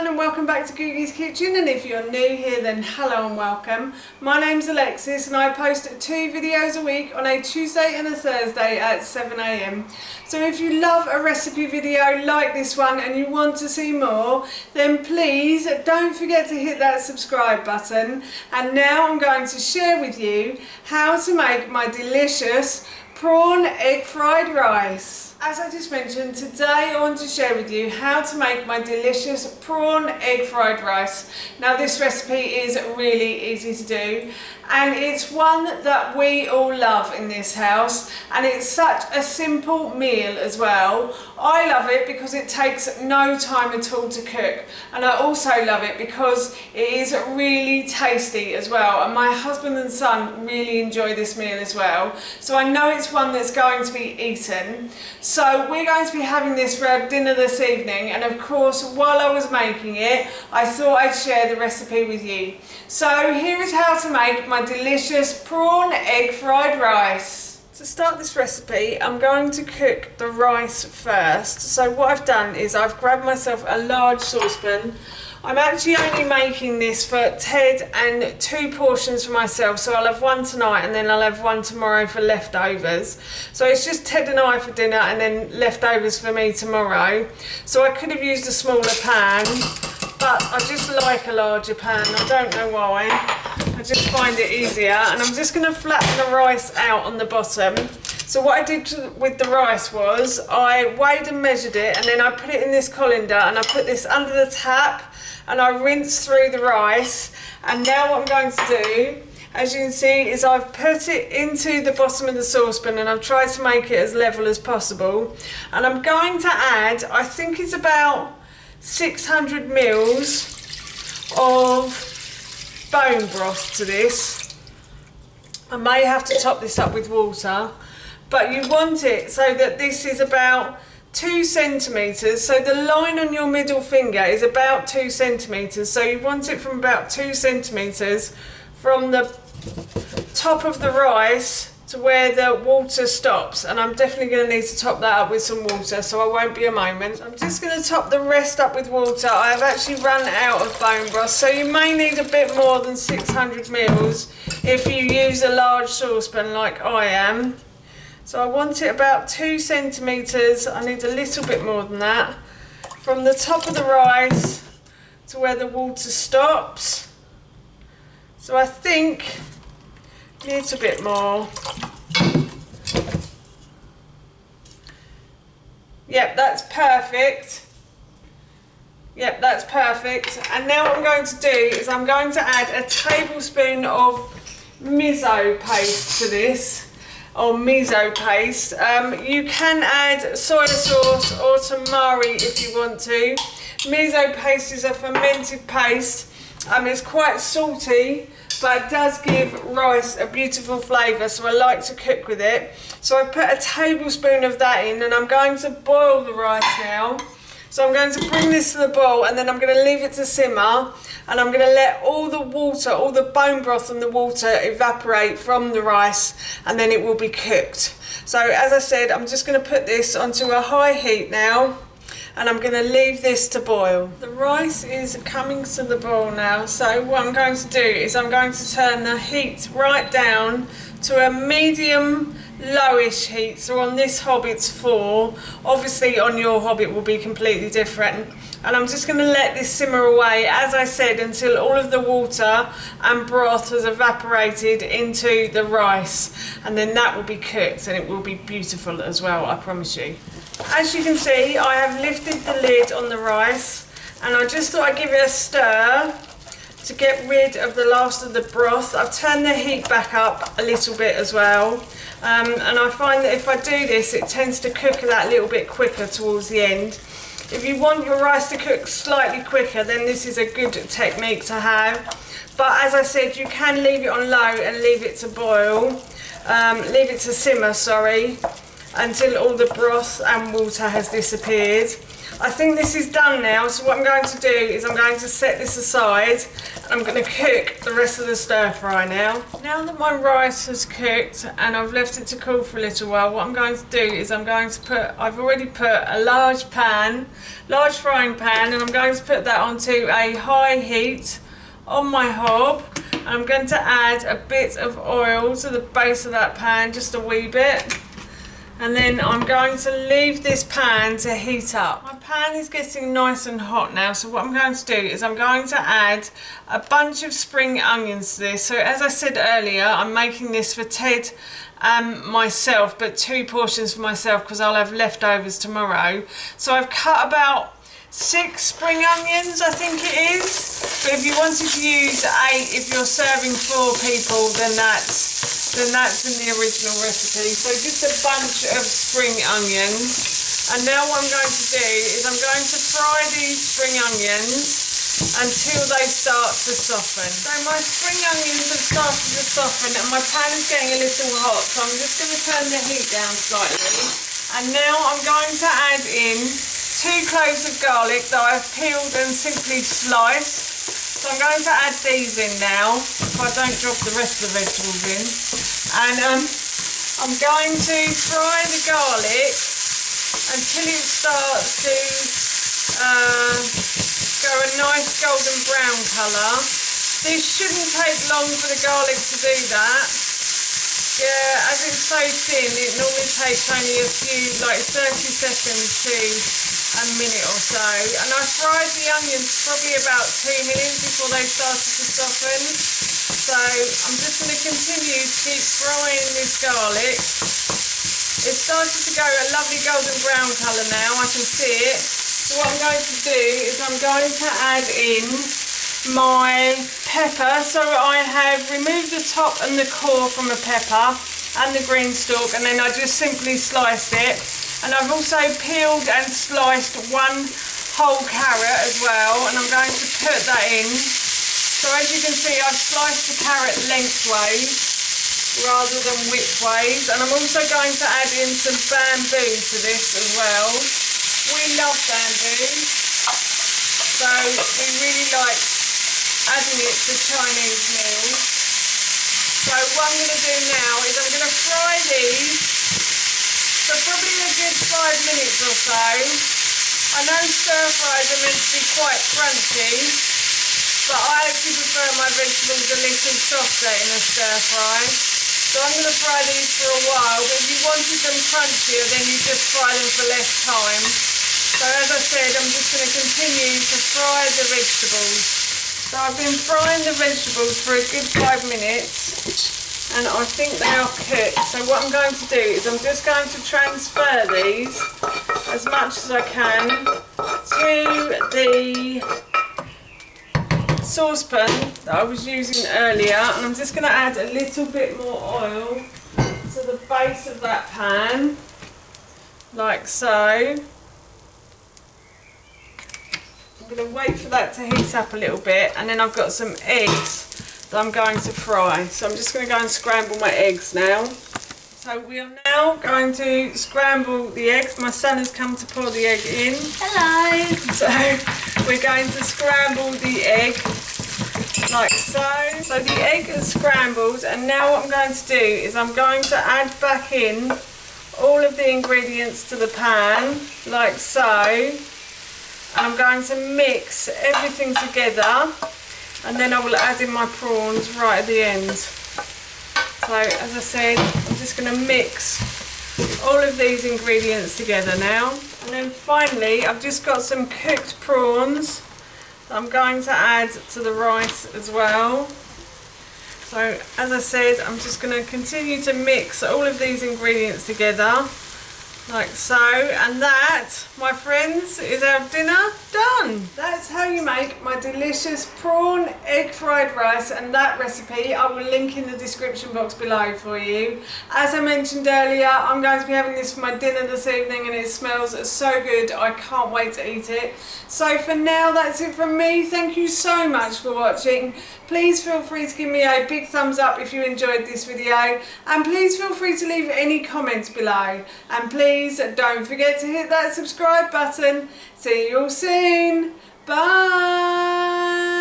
everyone and welcome back to Googie's Kitchen, and if you're new here then hello and welcome. My name's Alexis and I post 2 videos a week on a Tuesday and a Thursday at 7 AM. So if you love a recipe video like this one and you want to see more, then please don't forget to hit that subscribe button. And now I'm going to share with you how to make my delicious prawn egg fried rice. As I just mentioned, today I want to share with you how to make my delicious prawn egg fried rice. Now this recipe is really easy to do and it's one that we all love in this house, and it's such a simple meal as well. I love it because it takes no time at all to cook, and I also love it because it is really tasty as well, and my husband and son really enjoy this meal as well, so I know it's one that's going to be eaten. So we're going to be having this for our dinner this evening, and of course while I was making it I thought I'd share the recipe with you. So here is how to make my delicious prawn egg fried rice. To start this recipe I'm going to cook the rice first. So what I've done is I've grabbed myself a large saucepan. I'm actually only making this for Ted and 2 portions for myself, so I'll have one tonight and then I'll have one tomorrow for leftovers. So it's just Ted and I for dinner and then leftovers for me tomorrow. So I could have used a smaller pan, but I just like a larger pan. I don't know why, I just find it easier. And I'm just going to flatten the rice out on the bottom. So what I did with the rice was I weighed and measured it, and then I put it in this colander and I put this under the tap and I rinse through the rice. And now what I'm going to do, as you can see, is I've put it into the bottom of the saucepan and I've tried to make it as level as possible. And I'm going to add, I think it's about 600 mils of bone broth to this. I may have to top this up with water, but you want it so that this is about 2 centimetres, so the line on your middle finger is about 2 centimetres, so you want it from about 2 centimetres from the top of the rice to where the water stops. And I'm definitely going to need to top that up with some water, so I won't be a moment. I'm just going to top the rest up with water. I have actually run out of bone broth, so you may need a bit more than 600 mils if you use a large saucepan like I am. So I want it about 2 centimetres, I need a little bit more than that, from the top of the rice to where the water stops. So I think a little bit more. Yep, that's perfect. Yep, that's perfect. And now what I'm going to do is I'm going to add a tablespoon of miso paste to this. Or miso paste. You can add soy sauce or tamari if you want to. Miso paste is a fermented paste. It's quite salty, but it does give rice a beautiful flavour, so I like to cook with it. So I put a tablespoon of that in, and I'm going to boil the rice now. So I'm going to bring this to the boil, and then I'm going to leave it to simmer, and I'm going to let all the water, all the bone broth and the water evaporate from the rice, and then it will be cooked. So as I said, I'm just going to put this onto a high heat now, and I'm going to leave this to boil. The rice is coming to the boil now, so what I'm going to do is I'm going to turn the heat right down to a medium lowish heat. So on this hob it's 4, obviously on your hob it will be completely different. And I'm just going to let this simmer away, as I said, until all of the water and broth has evaporated into the rice, and then that will be cooked and it will be beautiful as well, I promise you. As you can see, I have lifted the lid on the rice, and I just thought I'd give it a stir to get rid of the last of the broth. I've turned the heat back up a little bit as well, and I find that if I do this it tends to cook that little bit quicker towards the end. If you want your rice to cook slightly quicker, then this is a good technique to have, but as I said, you can leave it on low and leave it to boil, leave it to simmer, sorry, until all the broth and water has disappeared. I think this is done now, so what I'm going to do is I'm going to set this aside and I'm going to cook the rest of the stir fry now. Now that my rice has cooked and I've left it to cool for a little while, what I'm going to do is I'm going to put, I've already put a large frying pan, and I'm going to put that onto a high heat on my hob. And I'm going to add a bit of oil to the base of that pan, just a wee bit. And then I'm going to leave this pan to heat up. My pan is getting nice and hot now, so what I'm going to do is I'm going to add a bunch of spring onions to this. So as I said earlier, I'm making this for Ted and myself, but 2 portions for myself because I'll have leftovers tomorrow. So I've cut about 6 spring onions, I think it is. But if you wanted to use 8, if you're serving 4 people, then that's in the original recipe. So just a bunch of spring onions. And now what I'm going to do is I'm going to fry these spring onions until they start to soften. So my spring onions have started to soften and my pan is getting a little hot, so I'm just going to turn the heat down slightly. And now I'm going to add in 2 cloves of garlic that I've peeled and simply sliced. So I'm going to add these in now, if I don't drop the rest of the vegetables in. And I'm going to fry the garlic until it starts to go a nice golden brown colour. This shouldn't take long for the garlic to do that. Yeah, as it's so thin, it normally takes only a few, like 30 seconds to a minute or so. And I fried the onions probably about 2 minutes before they started to soften. So I'm just going to continue to keep frying this garlic. It's started to go a lovely golden brown colour now, I can see it. So what I'm going to do is I'm going to add in my pepper. So I have removed the top and the core from a pepper and the green stalk, and then I just simply sliced it. And I've also peeled and sliced 1 whole carrot as well, and I'm going to put that in. So as you can see, I've sliced the carrot lengthways rather than widthways, and I'm also going to add in some bamboo to this as well. We love bamboo, so we really like adding it to Chinese meals. So what I'm going to do now is I'm going to fry these for probably a good 5 minutes or so. I know stir fries are meant to be quite crunchy, but I actually prefer my vegetables a little softer in a stir fry. So I'm going to fry these for a while, but if you wanted them crunchier, then you just fry them for less time. So as I said, I'm just going to continue to fry the vegetables. So I've been frying the vegetables for a good 5 minute, and I think they are cooked. So what I'm going to do is I'm just going to transfer these as much as I can to the saucepan that I was using earlier, and I'm just going to add a little bit more oil to the base of that pan, like so. I'm going to wait for that to heat up a little bit, and then I've got some eggs that I'm going to fry. So I'm just going to go and scramble my eggs now. So we are now going to scramble the eggs. My son has come to pour the egg in. Hello! So we're going to scramble the egg like so. So the egg is scrambled, and now what I'm going to do is I'm going to add back in all of the ingredients to the pan like so. I'm going to mix everything together, and then I will add in my prawns right at the end. So as I said, I'm just going to mix all of these ingredients together now. And then finally, I've just got some cooked prawns that I'm going to add to the rice as well. So as I said, I'm just going to continue to mix all of these ingredients together like so, and that, my friends, is our dinner done. That's how you make my delicious prawn egg fried rice, and that recipe I will link in the description box below for you. As I mentioned earlier, I'm going to be having this for my dinner this evening, and it smells so good. I can't wait to eat it. So for now, that's it from me. Thank you so much for watching. Please feel free to give me a big thumbs up if you enjoyed this video, and please feel free to leave any comments below, and please please don't forget to hit that subscribe button. See you all soon. Bye.